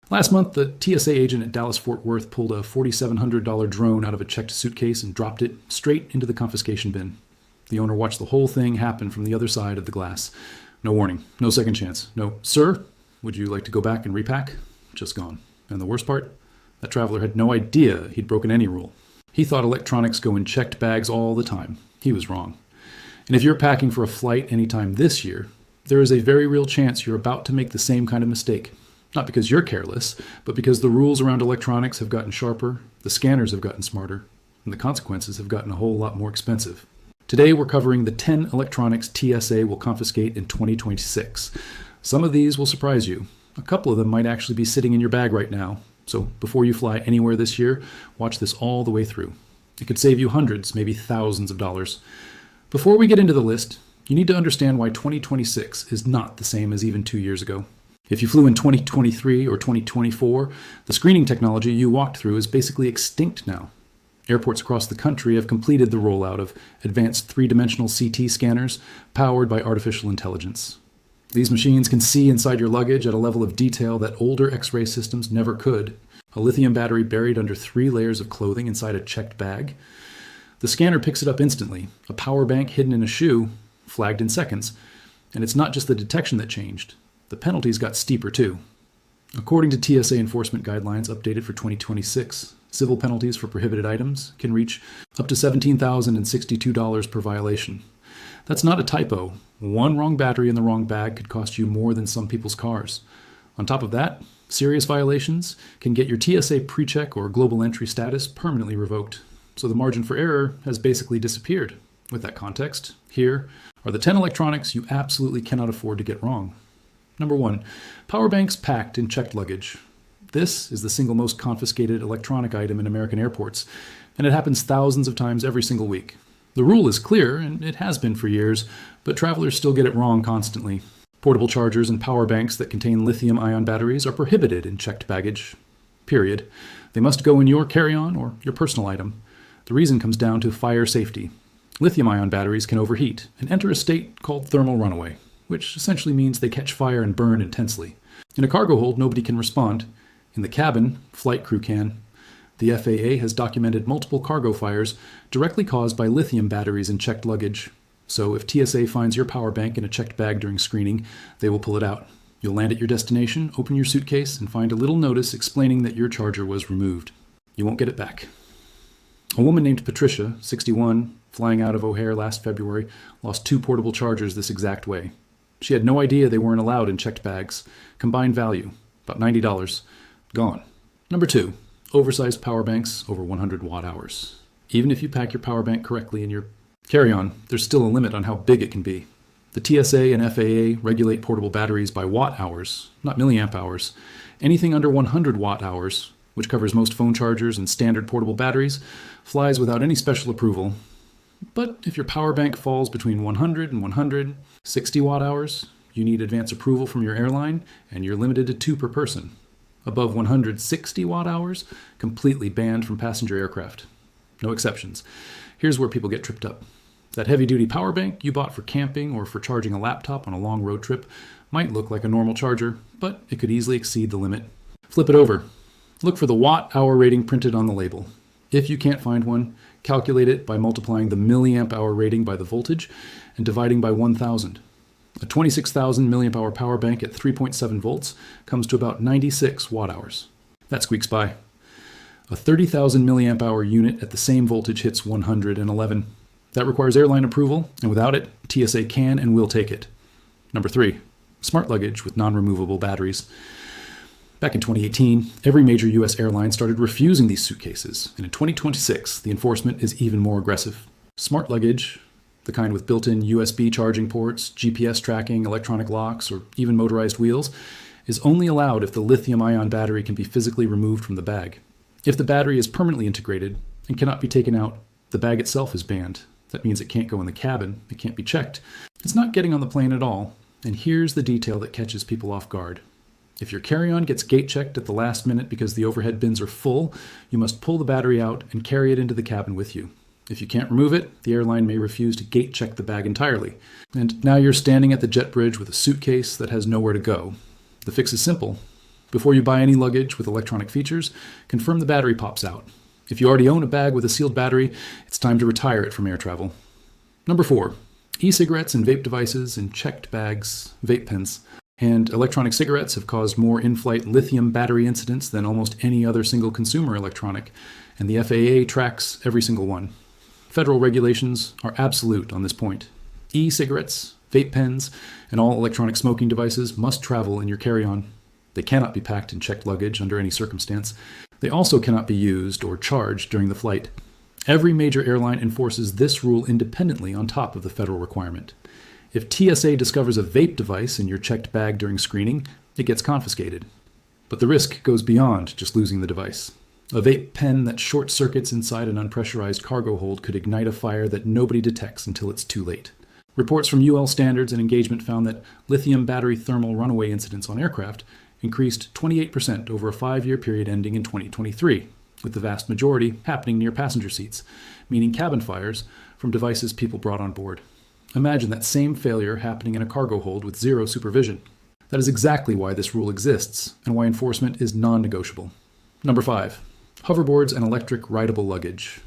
Last month, the TSA agent at Dallas-Fort Worth pulled a $4,700 drone out of a checked suitcase and dropped it straight into the confiscation bin. The owner watched the whole thing happen from the other side of the glass. No warning, no second chance, no, "Sir, would you like to go back and repack?" Just gone. And the worst part? That traveler had no idea he'd broken any rule. He thought electronics go in checked bags all the time. He was wrong. And if you're packing for a flight anytime this year, there is a very real chance you're about to make the same kind of mistake. Not because you're careless, but because the rules around electronics have gotten sharper, the scanners have gotten smarter, and the consequences have gotten a whole lot more expensive. Today we're covering the 10 electronics TSA will confiscate in 2026. Some of these will surprise you. A couple of them might actually be sitting in your bag right now. So before you fly anywhere this year, watch this all the way through. It could save you hundreds, maybe thousands of dollars. Before we get into the list, you need to understand why 2026 is not the same as even 2 years ago. If you flew in 2023 or 2024, the screening technology you walked through is basically extinct now. Airports across the country have completed the rollout of advanced three-dimensional CT scanners powered by artificial intelligence. These machines can see inside your luggage at a level of detail that older X-ray systems never could. A lithium battery buried under 3 layers of clothing inside a checked bag. The scanner picks it up instantly. A power bank hidden in a shoe, flagged in seconds. And it's not just the detection that changed. The penalties got steeper too. According to TSA enforcement guidelines updated for 2026, civil penalties for prohibited items can reach up to $17,062 per violation. That's not a typo. One wrong battery in the wrong bag could cost you more than some people's cars. On top of that, serious violations can get your TSA pre-check or global entry status permanently revoked. So the margin for error has basically disappeared. With that context, here are the 10 electronics you absolutely cannot afford to get wrong. Number 1, power banks packed in checked luggage. This is the single most confiscated electronic item in American airports, and it happens thousands of times every single week. The rule is clear, and it has been for years, but travelers still get it wrong constantly. Portable chargers and power banks that contain lithium-ion batteries are prohibited in checked baggage. Period. They must go in your carry-on or your personal item. The reason comes down to fire safety. Lithium-ion batteries can overheat and enter a state called thermal runaway, which essentially means they catch fire and burn intensely. In a cargo hold, nobody can respond. In the cabin, flight crew can. The FAA has documented multiple cargo fires directly caused by lithium batteries in checked luggage. So if TSA finds your power bank in a checked bag during screening, they will pull it out. You'll land at your destination, open your suitcase, and find a little notice explaining that your charger was removed. You won't get it back. A woman named Patricia, 61, flying out of O'Hare last February, lost 2 portable chargers this exact way. She had no idea they weren't allowed in checked bags. Combined value, about $90. Gone. Number 2, oversized power banks over 100 watt hours. Even if you pack your power bank correctly in your carry-on, there's still a limit on how big it can be. The TSA and FAA regulate portable batteries by watt hours, not milliamp hours. Anything under 100 watt hours, which covers most phone chargers and standard portable batteries, flies without any special approval. But if your power bank falls between 100 and 160 watt hours, you need advance approval from your airline, and you're limited to 2 per person. Above 160 watt hours, completely banned from passenger aircraft. No exceptions. Here's where people get tripped up. That heavy-duty power bank you bought for camping or for charging a laptop on a long road trip might look like a normal charger, but it could easily exceed the limit. Flip it over. Look for the watt-hour rating printed on the label. If you can't find one, calculate it by multiplying the milliamp hour rating by the voltage and dividing by 1,000. A 26,000 milliamp hour power bank at 3.7 volts comes to about 96 watt hours. That squeaks by. A 30,000 milliamp hour unit at the same voltage hits 111. That requires airline approval, and without it, TSA can and will take it. Number 3, smart luggage with non-removable batteries. Back in 2018, every major US airline started refusing these suitcases, and in 2026, the enforcement is even more aggressive. Smart luggage, the kind with built-in USB charging ports, GPS tracking, electronic locks, or even motorized wheels, is only allowed if the lithium-ion battery can be physically removed from the bag. If the battery is permanently integrated and cannot be taken out, the bag itself is banned. That means it can't go in the cabin, it can't be checked. It's not getting on the plane at all, and here's the detail that catches people off guard. If your carry-on gets gate checked at the last minute because the overhead bins are full, you must pull the battery out and carry it into the cabin with you. If you can't remove it, the airline may refuse to gate check the bag entirely. And now you're standing at the jet bridge with a suitcase that has nowhere to go. The fix is simple. Before you buy any luggage with electronic features, confirm the battery pops out. If you already own a bag with a sealed battery, it's time to retire it from air travel. Number 4. E-cigarettes and vape devices in checked bags, vape pens, and electronic cigarettes have caused more in-flight lithium battery incidents than almost any other single consumer electronic, and the FAA tracks every single one. Federal regulations are absolute on this point. E-cigarettes, vape pens, and all electronic smoking devices must travel in your carry-on. They cannot be packed in checked luggage under any circumstance. They also cannot be used or charged during the flight. Every major airline enforces this rule independently on top of the federal requirement. If TSA discovers a vape device in your checked bag during screening, it gets confiscated. But the risk goes beyond just losing the device. A vape pen that short circuits inside an unpressurized cargo hold could ignite a fire that nobody detects until it's too late. Reports from UL Standards and Engagement found that lithium battery thermal runaway incidents on aircraft increased 28% over a 5-year period ending in 2023, with the vast majority happening near passenger seats, meaning cabin fires from devices people brought on board. Imagine that same failure happening in a cargo hold with zero supervision. That is exactly why this rule exists and why enforcement is non-negotiable. Number 5. Hoverboards and electric rideable luggage.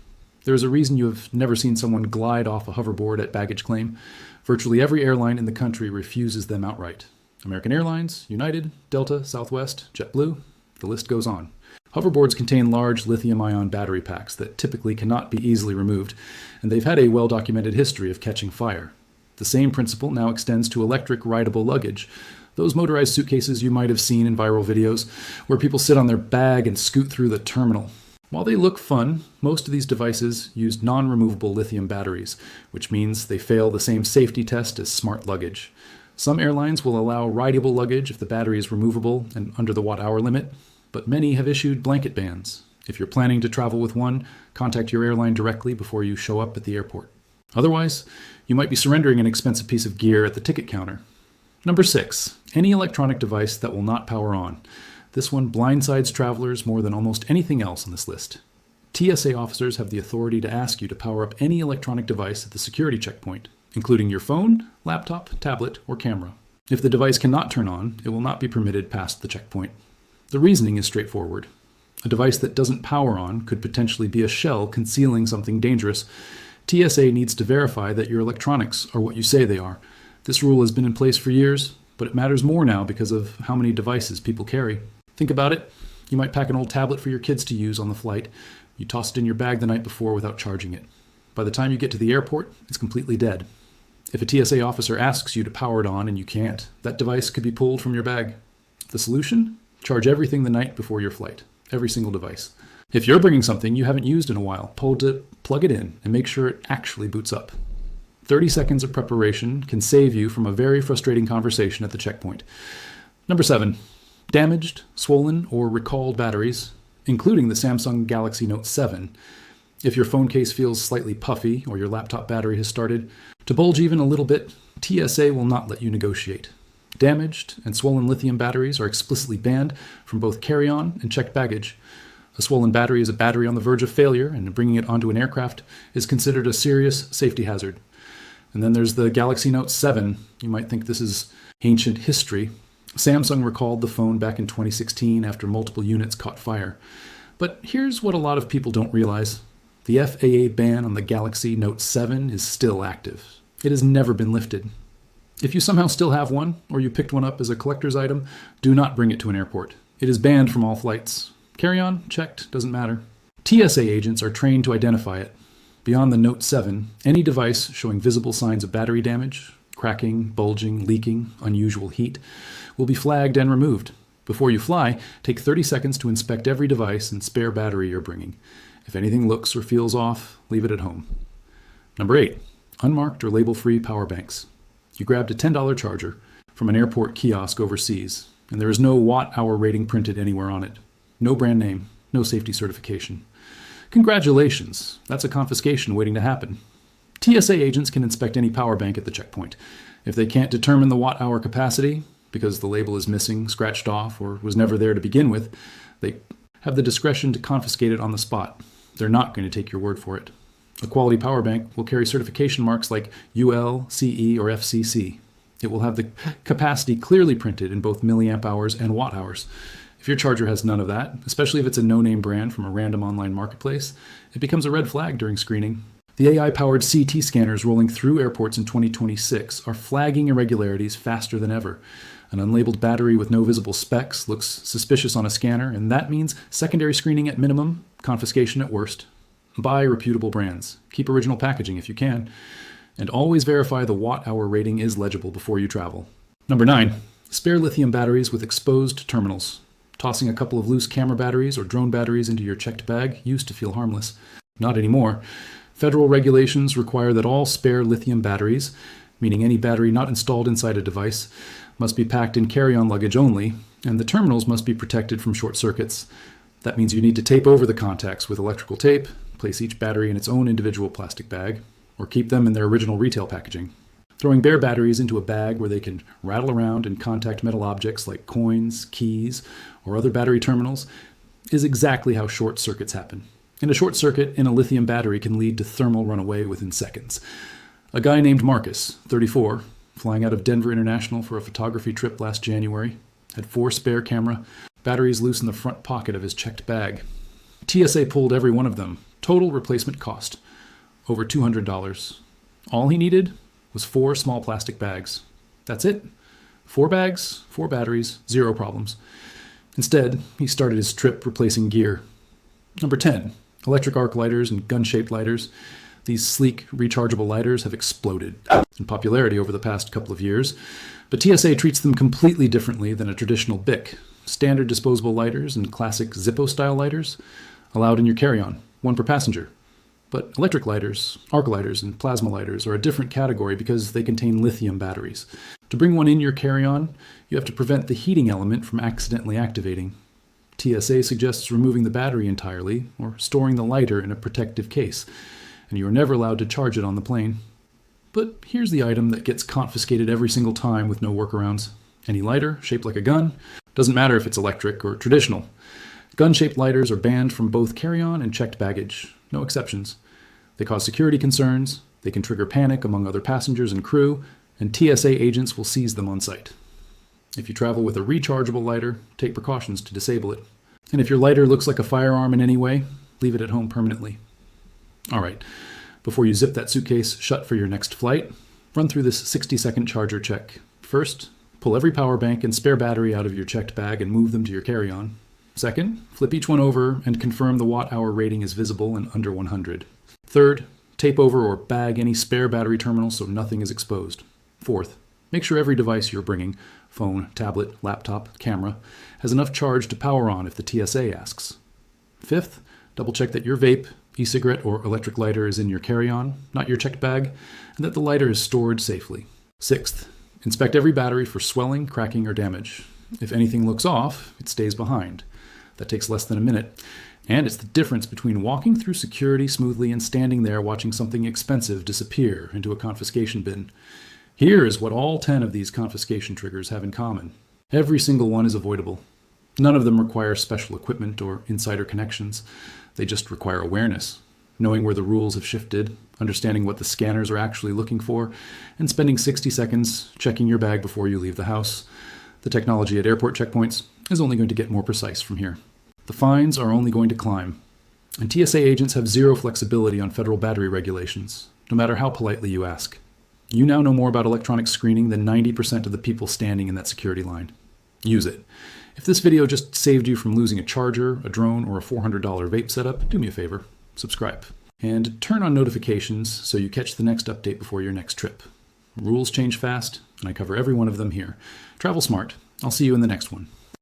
There is a reason you have never seen someone glide off a hoverboard at baggage claim. Virtually every airline in the country refuses them outright. American Airlines, United, Delta, Southwest, JetBlue, the list goes on. Hoverboards contain large lithium-ion battery packs that typically cannot be easily removed, and they've had a well-documented history of catching fire. The same principle now extends to electric rideable luggage, those motorized suitcases you might have seen in viral videos, where people sit on their bag and scoot through the terminal. While they look fun, most of these devices use non-removable lithium batteries, which means they fail the same safety test as smart luggage. Some airlines will allow rideable luggage if the battery is removable and under the watt-hour limit, but many have issued blanket bans. If you're planning to travel with one, contact your airline directly before you show up at the airport. Otherwise, you might be surrendering an expensive piece of gear at the ticket counter. Number 6. Any electronic device that will not power on. This one blindsides travelers more than almost anything else on this list. TSA officers have the authority to ask you to power up any electronic device at the security checkpoint, including your phone, laptop, tablet, or camera. If the device cannot turn on, it will not be permitted past the checkpoint. The reasoning is straightforward. A device that doesn't power on could potentially be a shell concealing something dangerous. TSA needs to verify that your electronics are what you say they are. This rule has been in place for years, but it matters more now because of how many devices people carry. Think about it. You might pack an old tablet for your kids to use on the flight. You toss it in your bag the night before without charging it. By the time you get to the airport, it's completely dead. If a TSA officer asks you to power it on and you can't, that device could be pulled from your bag. The solution? Charge everything the night before your flight. Every single device. If you're bringing something you haven't used in a while, plug it in and make sure it actually boots up. 30 seconds of preparation can save you from a very frustrating conversation at the checkpoint. Number 7. Damaged, swollen, or recalled batteries, including the Samsung Galaxy Note 7. If your phone case feels slightly puffy or your laptop battery has started to bulge even a little bit, TSA will not let you negotiate. Damaged and swollen lithium batteries are explicitly banned from both carry-on and checked baggage. A swollen battery is a battery on the verge of failure, and bringing it onto an aircraft is considered a serious safety hazard. And then there's the Galaxy Note 7. You might think this is ancient history. Samsung recalled the phone back in 2016 after multiple units caught fire. But here's what a lot of people don't realize. The FAA ban on the Galaxy Note 7 is still active. It has never been lifted. If you somehow still have one, or you picked one up as a collector's item, do not bring it to an airport. It is banned from all flights. Carry-on, checked, doesn't matter. TSA agents are trained to identify it. Beyond the Note 7, any device showing visible signs of battery damage, cracking, bulging, leaking, unusual heat, will be flagged and removed. Before you fly, take 30 seconds to inspect every device and spare battery you're bringing. If anything looks or feels off, leave it at home. Number 8. Unmarked or label-free power banks. You grabbed a $10 charger from an airport kiosk overseas, and there is no watt-hour rating printed anywhere on it. No brand name, no safety certification. Congratulations, that's a confiscation waiting to happen. TSA agents can inspect any power bank at the checkpoint. If they can't determine the watt-hour capacity, because the label is missing, scratched off, or was never there to begin with, they have the discretion to confiscate it on the spot. They're not going to take your word for it. A quality power bank will carry certification marks like UL, CE, or FCC. It will have the capacity clearly printed in both milliamp hours and watt hours. If your charger has none of that, especially if it's a no-name brand from a random online marketplace, it becomes a red flag during screening. The AI-powered CT scanners rolling through airports in 2026 are flagging irregularities faster than ever. An unlabeled battery with no visible specs looks suspicious on a scanner, and that means secondary screening at minimum, confiscation at worst. Buy reputable brands. Keep original packaging if you can. And always verify the watt-hour rating is legible before you travel. Number 9. Spare lithium batteries with exposed terminals. Tossing a couple of loose camera batteries or drone batteries into your checked bag used to feel harmless. Not anymore. Federal regulations require that all spare lithium batteries, meaning any battery not installed inside a device, must be packed in carry-on luggage only, and the terminals must be protected from short circuits. That means you need to tape over the contacts with electrical tape, place each battery in its own individual plastic bag, or keep them in their original retail packaging. Throwing bare batteries into a bag where they can rattle around and contact metal objects like coins, keys, or other battery terminals is exactly how short circuits happen. And a short circuit in a lithium battery can lead to thermal runaway within seconds. A guy named Marcus, 34, flying out of Denver International for a photography trip last January, had 4 spare camera batteries loose in the front pocket of his checked bag. TSA pulled every one of them. Total replacement cost, over $200. All he needed was 4 small plastic bags. That's it. 4 bags, 4 batteries, 0 problems. Instead, he started his trip replacing gear. Number 10. Electric arc lighters and gun-shaped lighters. These sleek, rechargeable lighters have exploded in popularity over the past couple of years, but TSA treats them completely differently than a traditional BIC. Standard disposable lighters and classic Zippo-style lighters allowed in your carry-on, 1 per passenger. But electric lighters, arc lighters, and plasma lighters are a different category because they contain lithium batteries. To bring one in your carry-on, you have to prevent the heating element from accidentally activating. TSA suggests removing the battery entirely or storing the lighter in a protective case, and you are never allowed to charge it on the plane. But here's the item that gets confiscated every single time with no workarounds. Any lighter shaped like a gun, doesn't matter if it's electric or traditional. Gun-shaped lighters are banned from both carry-on and checked baggage, no exceptions. They cause security concerns, they can trigger panic among other passengers and crew, and TSA agents will seize them on sight. If you travel with a rechargeable lighter, take precautions to disable it. And if your lighter looks like a firearm in any way, leave it at home permanently. All right, before you zip that suitcase shut for your next flight, run through this 60-second charger check. First, pull every power bank and spare battery out of your checked bag and move them to your carry-on. Second, flip each one over and confirm the watt-hour rating is visible and under 100. Third, tape over or bag any spare battery terminals so nothing is exposed. Fourth, make sure every device you're bringing, phone, tablet, laptop, camera, has enough charge to power on if the TSA asks. Fifth, double check that your vape, e-cigarette, or electric lighter is in your carry-on, not your checked bag, and that the lighter is stored safely. Sixth, inspect every battery for swelling, cracking, or damage. If anything looks off, it stays behind. That takes less than a minute. And it's the difference between walking through security smoothly and standing there watching something expensive disappear into a confiscation bin. Here is what all 10 of these confiscation triggers have in common. Every single one is avoidable. None of them require special equipment or insider connections. They just require awareness, knowing where the rules have shifted, understanding what the scanners are actually looking for, and spending 60 seconds checking your bag before you leave the house. The technology at airport checkpoints is only going to get more precise from here. The fines are only going to climb. And TSA agents have zero flexibility on federal battery regulations, no matter how politely you ask. You now know more about electronic screening than 90% of the people standing in that security line. Use it. If this video just saved you from losing a charger, a drone, or a $400 vape setup, do me a favor, subscribe. And turn on notifications so you catch the next update before your next trip. Rules change fast, and I cover every one of them here. Travel smart. I'll see you in the next one.